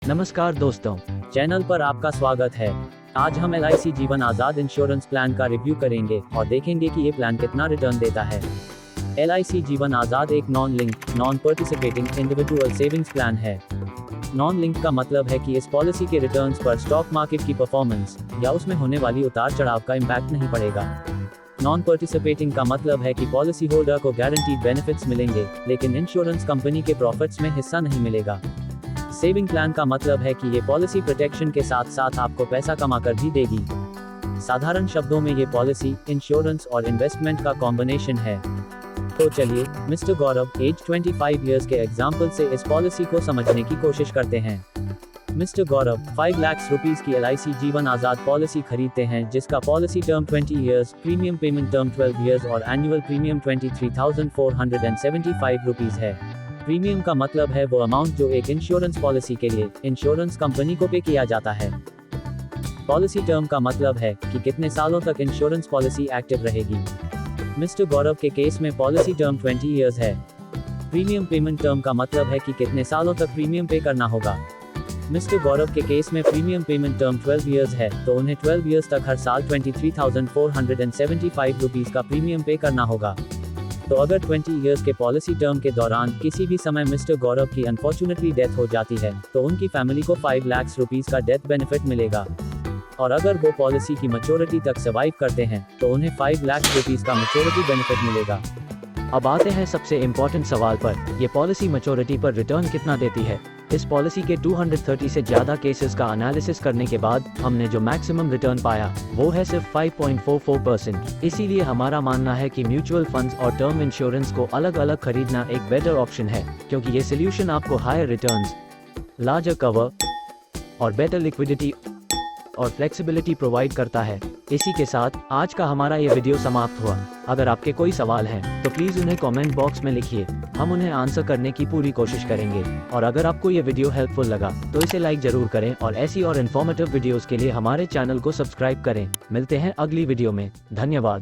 नमस्कार दोस्तों, चैनल पर आपका स्वागत है। आज हम LIC जीवन आजाद इंश्योरेंस प्लान का रिव्यू करेंगे और देखेंगे कि ये प्लान कितना रिटर्न देता है। LIC जीवन आजाद एक non link, non participating individual savings plan है। नॉन लिंक का मतलब है कि इस पॉलिसी के रिटर्न्स पर स्टॉक मार्केट की परफॉर्मेंस या उसमें होने वाली उतार चढ़ाव का इम्पैक्ट नहीं पड़ेगा। नॉन पार्टिसिपेटिंग का मतलब है कि पॉलिसी होल्डर को गारंटीड बेनिफिट्स मिलेंगे, लेकिन इंश्योरेंस कंपनी के प्रॉफिट्स में हिस्सा नहीं मिलेगा। सेविंग प्लान का मतलब है कि ये पॉलिसी प्रोटेक्शन के साथ साथ आपको पैसा कमा कर भी देगी। साधारण शब्दों में ये पॉलिसी इंश्योरेंस और इन्वेस्टमेंट का कॉम्बिनेशन है। तो चलिए मिस्टर गौरव एज 25 इयर्स के एग्जाम्पल से इस पॉलिसी को समझने की कोशिश करते हैं। मिस्टर गौरव 5 लाख रुपीस की LIC जीवन आजाद पॉलिसी खरीदते हैं, जिसका policy term 20 years, premium payment term 12 years और एनुअल प्रीमियम 23,475 रुपीस है। प्रीमियम का मतलब है वो अमाउंट जो एक इंश्योरेंस पॉलिसी के लिए इंश्योरेंस कंपनी को पे किया जाता है। पॉलिसी टर्म का मतलब है कि कितने सालों तक इंश्योरेंस पॉलिसी एक्टिव रहेगी। मिस्टर गौरव के केस में पॉलिसी टर्म 20 इयर्स है। प्रीमियम पेमेंट टर्म का मतलब है कि कितने सालों तक प्रीमियम पे करना होगा। मिस्टर गौरव के केस में प्रीमियम पेमेंट टर्म 12 इयर्स है, तो उन्हें 12 इयर्स तक हर साल 23,475 रुपीस का प्रीमियम पे करना होगा। तो अगर 20 इयर्स के पॉलिसी टर्म के दौरान किसी भी समय मिस्टर गौरव की अनफॉर्चुनेटली डेथ हो जाती है, तो उनकी फैमिली को 5 लाख रुपीस का डेथ बेनिफिट मिलेगा। और अगर वो पॉलिसी की मैच्योरिटी तक सर्वाइव करते हैं, तो उन्हें 5 लाख रुपीस का मैच्योरिटी बेनिफिट मिलेगा। अब आते हैं सबसे इम्पोर्टेंट सवाल पर, ये पॉलिसी मैच्योरिटी पर रिटर्न कितना देती है। इस पॉलिसी के 230 से ज़्यादा केसेस का एनालिसिस करने के बाद हमने जो मैक्सिमम रिटर्न पाया वो है सिर्फ 5.44%। इसीलिए हमारा मानना है कि म्यूचुअल फंड्स और टर्म इंश्योरेंस को अलग अलग खरीदना एक बेटर ऑप्शन है, क्योंकि ये सोल्यूशन आपको हायर रिटर्न्स, लार्जर कवर और बेटर लिक्विडिटी और फ्लेक्सिबिलिटी प्रोवाइड करता है। इसी के साथ आज का हमारा ये वीडियो समाप्त हुआ। अगर आपके कोई सवाल हैं तो प्लीज़ उन्हें कमेंट बॉक्स में लिखिए, हम उन्हें आंसर करने की पूरी कोशिश करेंगे। और अगर आपको ये वीडियो हेल्पफुल लगा तो इसे लाइक जरूर करें और ऐसी और इन्फॉर्मेटिव वीडियोस के लिए हमारे चैनल को सब्सक्राइब करें। मिलते हैं अगली वीडियो में। धन्यवाद।